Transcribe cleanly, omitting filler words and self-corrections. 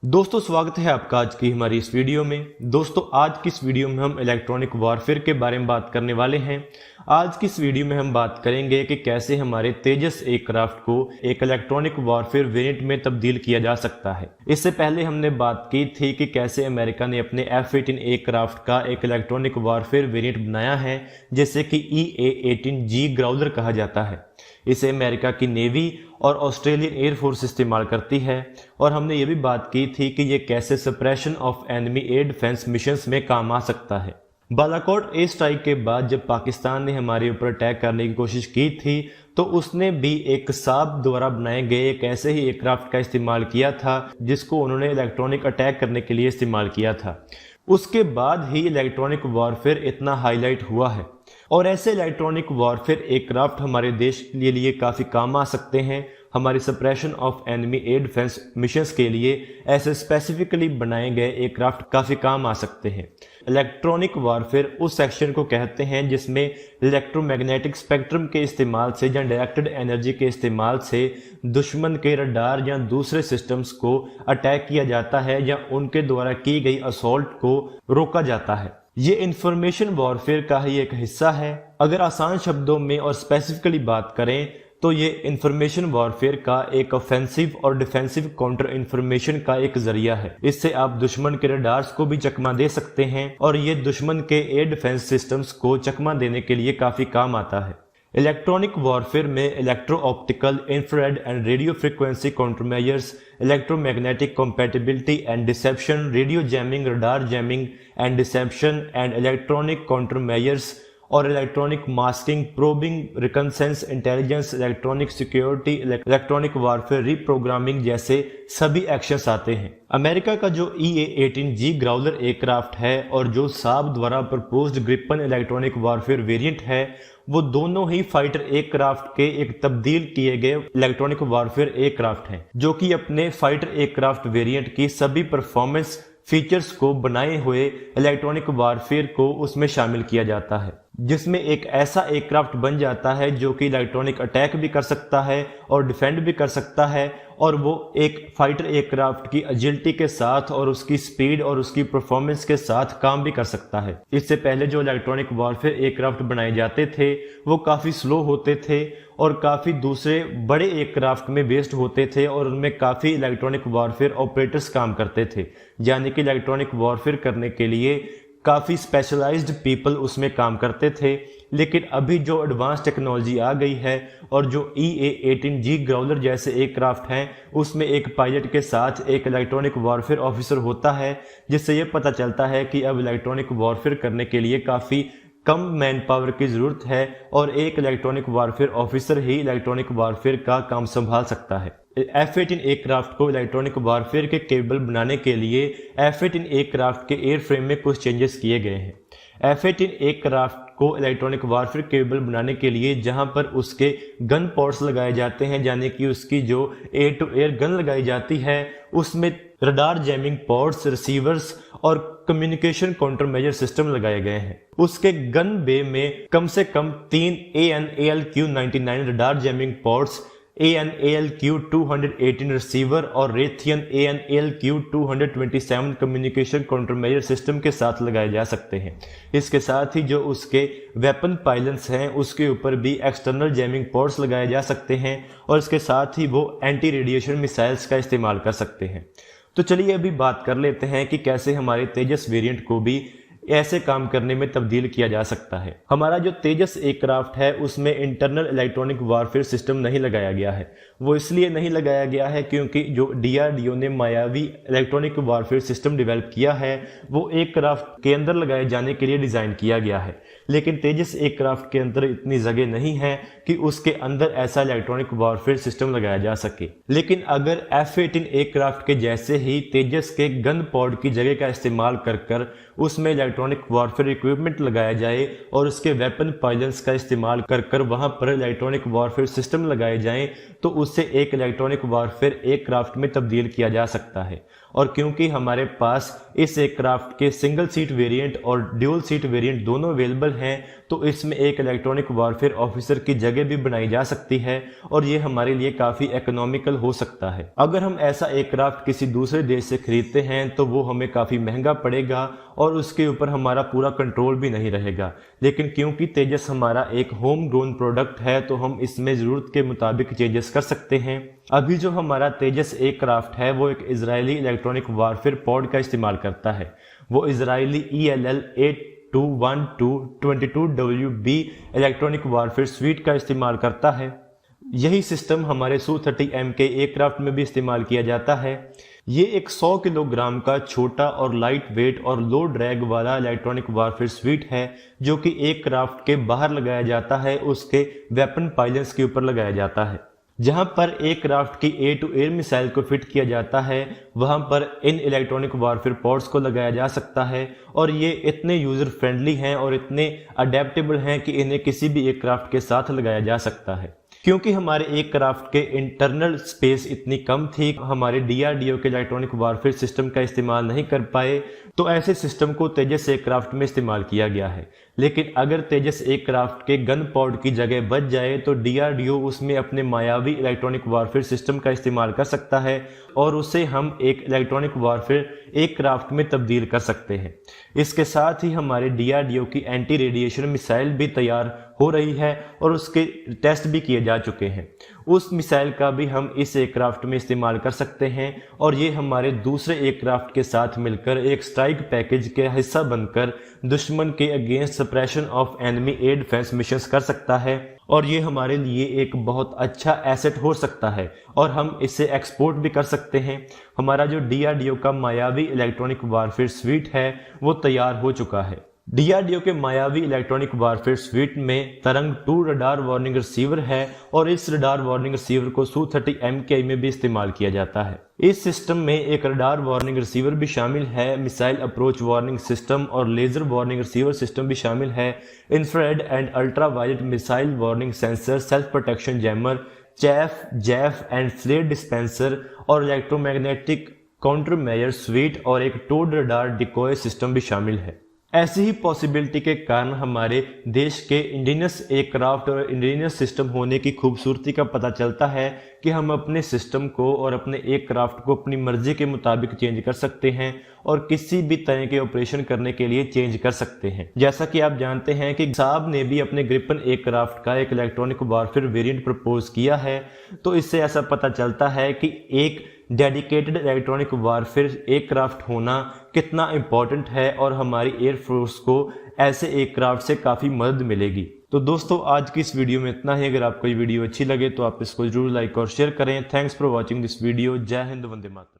दोस्तों स्वागत है आपका आज की हमारी इस वीडियो में। दोस्तों आज की इस वीडियो में हम इलेक्ट्रॉनिक वॉरफेयर के बारे में बात करने वाले हैं। आज की इस वीडियो में हम बात करेंगे कि कैसे हमारे तेजस एयरक्राफ्ट को एक इलेक्ट्रॉनिक वॉरफेयर वेरिएंट में तब्दील किया जा सकता है। इससे पहले हमने बात की थी कि कैसे अमेरिका ने अपने F-18 एयरक्राफ्ट का एक इलेक्ट्रॉनिक वॉरफेयर वेरिएंट बनाया है, जिसे कि EA-18G ग्राउलर कहा जाता है। इसे अमेरिका की नेवी और ऑस्ट्रेलियन एयरफोर्स इस्तेमाल करती है। और हमने ये भी बात की थी कि ये कैसे suppression of enemy air defence missions में काम आ सकता है। बालाकोट एयर स्ट्राइक के बाद जब पाकिस्तान ने हमारे ऊपर अटैक करने की कोशिश की थी, तो उसने भी एक साब द्वारा बनाए गए एक ऐसे ही एयरक्राफ्ट का इस्तेमाल किया था जिसको उन्होंने इलेक्ट्रॉनिक अटैक करने के लिए इस्तेमाल किया था। उसके बाद ही इलेक्ट्रॉनिक वॉरफेयर इतना हाईलाइट हुआ है और ऐसे इलेक्ट्रॉनिक वॉरफेयर एयरक्राफ्ट हमारे देश के लिए काफ़ी काम आ सकते हैं। हमारी suppression of enemy air defence missions के लिए ऐसे स्पेसिफिकली बनाए गए एयरक्राफ्ट काफ़ी काम आ सकते हैं। इलेक्ट्रॉनिक वॉरफेयर उस सेक्शन को कहते हैं जिसमें इलेक्ट्रोमैग्नेटिक स्पेक्ट्रम के इस्तेमाल से या डायरेक्टेड एनर्जी के इस्तेमाल से दुश्मन के रडार या दूसरे सिस्टम्स को अटैक किया जाता है या उनके द्वारा की गई असॉल्ट को रोका जाता है। ये इंफॉर्मेशन वॉरफेयर का ही एक हिस्सा है। अगर आसान शब्दों में और स्पेसिफिकली बात करें तो ये इंफॉर्मेशन वॉरफेयर का एक ऑफेंसिव और डिफेंसिव काउंटर इंफॉर्मेशन का एक जरिया है। इससे आप दुश्मन के रडार्स को भी चकमा दे सकते हैं और ये दुश्मन के एयर डिफेंस सिस्टम्स को चकमा देने के लिए काफी काम आता है। इलेक्ट्रॉनिक वॉरफेयर में electro optical, infrared and radio frequency countermeasures, electromagnetic compatibility and deception, radio jamming, radar jamming and deception and electronic countermeasures और electronic masking, probing, reconnaissance, intelligence, electronic security, electronic warfare reprogramming जैसे सभी actions आते हैं। America का जो EA-18G Growler aircraft है और जो साब द्वारा proposed Gripen electronic warfare variant है, वो दोनों ही फाइटर एयरक्राफ्ट के एक तब्दील किए गए इलेक्ट्रॉनिक वॉरफेयर एयरक्राफ्ट हैं, जो कि अपने फाइटर एयरक्राफ्ट वेरिएंट की सभी परफॉर्मेंस फीचर्स को बनाए हुए इलेक्ट्रॉनिक वॉरफेयर को उसमें शामिल किया जाता है, जिसमें एक ऐसा एयरक्राफ्ट बन जाता है जो कि इलेक्ट्रॉनिक अटैक भी कर सकता है और डिफेंड भी कर सकता है, और वो एक फाइटर एयरक्राफ्ट की एजिलिटी के साथ और उसकी स्पीड और उसकी परफॉर्मेंस के साथ काम भी कर सकता है। इससे पहले जो इलेक्ट्रॉनिक वॉरफेयर एयरक्राफ्ट बनाए जाते थे वो काफ़ी स्लो होते थे और काफ़ी दूसरे बड़े एयरक्राफ्ट में बेस्ड होते थे और उनमें काफ़ी इलेक्ट्रॉनिक वॉरफेयर ऑपरेटर्स काम करते थे, यानी कि इलेक्ट्रॉनिक वॉरफेयर करने के लिए काफ़ी स्पेशलाइज्ड पीपल उसमें काम करते थे। लेकिन अभी जो एडवांस टेक्नोलॉजी आ गई है और जो EA-18G ग्राउलर जैसे एयरक्राफ्ट हैं, उसमें एक पायलट के साथ एक इलेक्ट्रॉनिक वॉरफेयर ऑफिसर होता है, जिससे ये पता चलता है कि अब इलेक्ट्रॉनिक वॉरफेयर करने के लिए काफ़ी कम मैन पावर की ज़रूरत है और एक इलेक्ट्रॉनिक वॉरफेयर ऑफिसर ही इलेक्ट्रॉनिक वॉरफेयर का काम संभाल सकता है। F-18 एयरक्राफ्ट को इलेक्ट्रॉनिक वॉरफेयर के केबल बनाने के लिए F-18 एयरक्राफ्ट के एयरफ्रेम में कुछ चेंजेस किए गए हैं। F-18 एयरक्राफ्ट को इलेक्ट्रॉनिक वॉरफेयर केबल बनाने के लिए जहां पर उसके गन पोर्ट्स लगाए जाते हैं, यानी कि उसकी जो एयर टू एयर गन लगाई जाती है, उसमें रडार जैमिंग पोर्ट्स, रिसीवर्स और कम्युनिकेशन काउंटर मेजर सिस्टम लगाए गए हैं। उसके गन बे में कम से कम 3 AN/ALQ-99 radar jamming ports, AN/ALQ-218 receiver और Raytheon AN/ALQ-227 communication counter measure system के साथ लगाए जा सकते हैं। इसके साथ ही जो उसके वेपन पाइलन्स हैं उसके ऊपर भी एक्सटर्नल जैमिंग पोर्ट्स लगाए जा सकते हैं और इसके साथ ही वो एंटी रेडिएशन मिसाइल्स का इस्तेमाल कर सकते हैं। तो चलिए अभी बात कर लेते हैं कि कैसे हमारे तेजस वेरिएंट को भी ऐसे काम करने में तब्दील किया जा सकता है। हमारा जो तेजस एयरक्राफ्ट है उसमें इंटरनल इलेक्ट्रॉनिक वॉरफेयर सिस्टम नहीं लगाया गया है। वो इसलिए नहीं लगाया गया है क्योंकि जो DRDO ने मायावी इलेक्ट्रॉनिक वॉरफेयर सिस्टम डेवलप किया है वो एयरक्राफ्ट के अंदर लगाए जाने के लिए डिज़ाइन किया गया है, लेकिन तेजस एयरक्राफ्ट के अंदर इतनी जगह नहीं है कि उसके अंदर ऐसा इलेक्ट्रॉनिक वॉरफेयर सिस्टम लगाया जा सके। लेकिन अगर F-18 एयरक्राफ्ट के जैसे ही तेजस के गन पॉड की जगह का इस्तेमाल कर उसमें इलेक्ट्रॉनिक वॉरफेयर इक्विपमेंट लगाया जाए और उसके वेपन पाइलन्स का इस्तेमाल कर वहां पर इलेक्ट्रॉनिक वॉरफेयर सिस्टम लगाए जाएं, तो उससे एक इलेक्ट्रॉनिक वॉरफेयर एयरक्राफ्ट में तब्दील किया जा सकता है। और क्योंकि हमारे पास इस एयरक्राफ्ट के सिंगल सीट वेरिएंट और ड्यूल सीट वेरिएंट दोनों अवेलेबल हैं तो इसमें एक इलेक्ट्रॉनिक वॉरफेयर ऑफिसर की जगह भी बनाई जा सकती है और ये हमारे लिए काफ़ी इकोनॉमिकल हो सकता है। अगर हम ऐसा एयरक्राफ्ट किसी दूसरे देश से खरीदते हैं तो वो हमें काफ़ी महंगा पड़ेगा और उसके ऊपर हमारा पूरा कंट्रोल भी नहीं रहेगा, लेकिन क्योंकि तेजस हमारा एक होम ग्रोन प्रोडक्ट है तो हम इसमें ज़रूरत के मुताबिक चेंजेस कर सकते हैं। अभी जो हमारा तेजस एयरक्राफ्ट है वो एक इजरायली इलेक्ट्रॉनिक वारफेयर पॉड का इस्तेमाल करता है। वो Israeli ELL 821222WB electronic warfare sweet का इस्तेमाल करता है। यही सिस्टम हमारे Su-30M के एयरक्राफ्ट में भी इस्तेमाल किया जाता है। ये एक 100 किलोग्राम का छोटा और लाइट वेट और लो ड्रैग वाला इलेक्ट्रॉनिक वारफेयर स्वीट है जो कि एयरक्राफ्ट के बाहर लगाया जाता है, उसके वेपन पाइलन्स के ऊपर लगाया जाता है। जहां पर एयरक्राफ्ट की एयर टू एयर मिसाइल को फिट किया जाता है वहां पर इन इलेक्ट्रॉनिक वारफेयर पॉड्स को लगाया जा सकता है और ये इतने यूजर फ्रेंडली हैं और इतने अडेप्टेबल हैं कि इन्हें किसी भी एयरक्राफ्ट के साथ लगाया जा सकता है। क्योंकि हमारे एयरक्राफ्ट के इंटरनल स्पेस इतनी कम थी, हमारे DRDO के इलेक्ट्रॉनिक वारफेयर सिस्टम का इस्तेमाल नहीं कर पाए, तो ऐसे सिस्टम को तेजस एयरक्राफ्ट में इस्तेमाल किया गया है। लेकिन अगर तेजस एयरक्राफ्ट के गन पॉड की जगह बच जाए तो DRDO उसमें अपने मायावी इलेक्ट्रॉनिक वारफेयर सिस्टम का इस्तेमाल कर सकता है और उसे हम एक इलेक्ट्रॉनिक वारफेयर एयरक्राफ्ट में तब्दील कर सकते हैं। इसके साथ ही हमारे DRDO की एंटी रेडिएशन मिसाइल भी तैयार हो रही है और उसके टेस्ट भी किए जा चुके हैं। उस मिसाइल का भी हम इस एयरक्राफ्ट में इस्तेमाल कर सकते हैं और ये हमारे दूसरे एयरक्राफ्ट के साथ मिलकर एक स्ट्राइक पैकेज के हिस्सा बनकर दुश्मन के against suppression of enemy air defence missions कर सकता है और ये हमारे लिए एक बहुत अच्छा एसेट हो सकता है और हम इसे एक्सपोर्ट भी कर सकते हैं। हमारा जो DRDO का मायावी इलेक्ट्रॉनिक वारफेयर स्वीट है वो तैयार हो चुका है। DRDO के मायावी इलेक्ट्रॉनिक वारफेयर स्वीट में तरंग 2 रडार वार्निंग रिसीवर है और इस रडार वार्निंग रिसीवर को Su-30MKI में भी इस्तेमाल किया जाता है। इस सिस्टम में एक रडार वार्निंग रिसीवर भी शामिल है, मिसाइल अप्रोच वार्निंग सिस्टम और लेजर वार्निंग रिसीवर सिस्टम भी शामिल है, infrared and ultra violet missile warning sensor, self protection jammer, chaff, जैफ एंड फ्लेयर डिस्पेंसर और इलेक्ट्रोमैग्नेटिक काउंटर मेजर स्वीट और एक टोड रडार डिकॉय सिस्टम भी शामिल है। ऐसी ही पॉसिबिलिटी के कारण हमारे देश के इंडिजिनस एयरक्राफ्ट और इंडिजिनस सिस्टम होने की खूबसूरती का पता चलता है कि हम अपने सिस्टम को और अपने एयरक्राफ्ट को अपनी मर्जी के मुताबिक चेंज कर सकते हैं और किसी भी तरह के ऑपरेशन करने के लिए चेंज कर सकते हैं। जैसा कि आप जानते हैं कि साहब ने भी अपने ग्रिपन एयरक्राफ्ट का एक इलेक्ट्रॉनिक वारफेयर वेरिएंट प्रपोज किया है, तो इससे ऐसा पता चलता है कि एक डेडिकेटेड इलेक्ट्रॉनिक वारफेयर एयरक्राफ्ट होना कितना इम्पोर्टेंट है और हमारी एयरफोर्स को ऐसे एयरक्राफ्ट से काफ़ी मदद मिलेगी। तो दोस्तों आज की इस वीडियो में इतना ही। अगर आपको ये वीडियो अच्छी लगे तो आप इसको जरूर लाइक और शेयर करें। Thanks for watching this video. जय हिंद, वंदे मातरम।